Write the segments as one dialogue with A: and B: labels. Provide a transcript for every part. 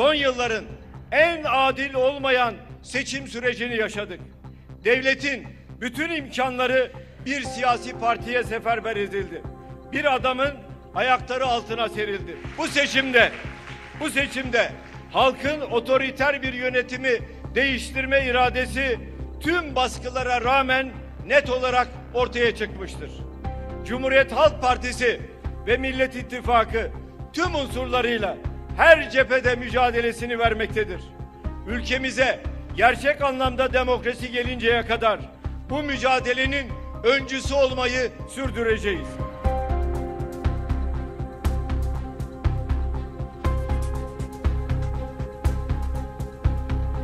A: son yılların en adil olmayan seçim sürecini yaşadık. Devletin bütün imkanları bir siyasi partiye seferber edildi. Bir adamın ayakları altına serildi. Bu seçimde halkın otoriter bir yönetimi değiştirme iradesi tüm baskılara rağmen net olarak ortaya çıkmıştır. Cumhuriyet Halk Partisi ve Millet İttifakı tüm unsurlarıyla her cephede mücadelesini vermektedir. Ülkemize gerçek anlamda demokrasi gelinceye kadar bu mücadelenin öncüsü olmayı sürdüreceğiz.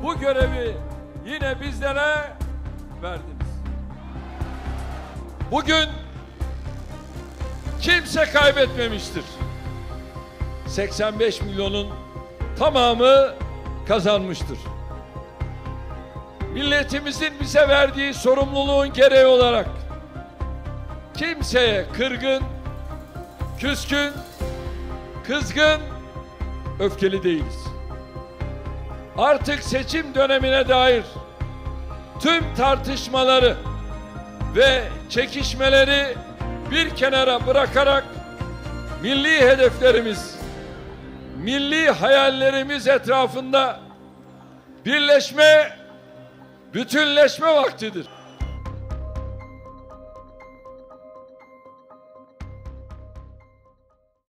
B: Bu görevi yine bizlere verdiniz. Bugün kimse kaybetmemiştir. 85 milyonun tamamı kazanmıştır. Milletimizin bize verdiği sorumluluğun gereği olarak kimseye kırgın, küskün, kızgın, öfkeli değiliz. Artık seçim dönemine dair tüm tartışmaları ve çekişmeleri bir kenara bırakarak milli hedeflerimiz, milli hayallerimiz etrafında birleşme, bütünleşme vaktidir.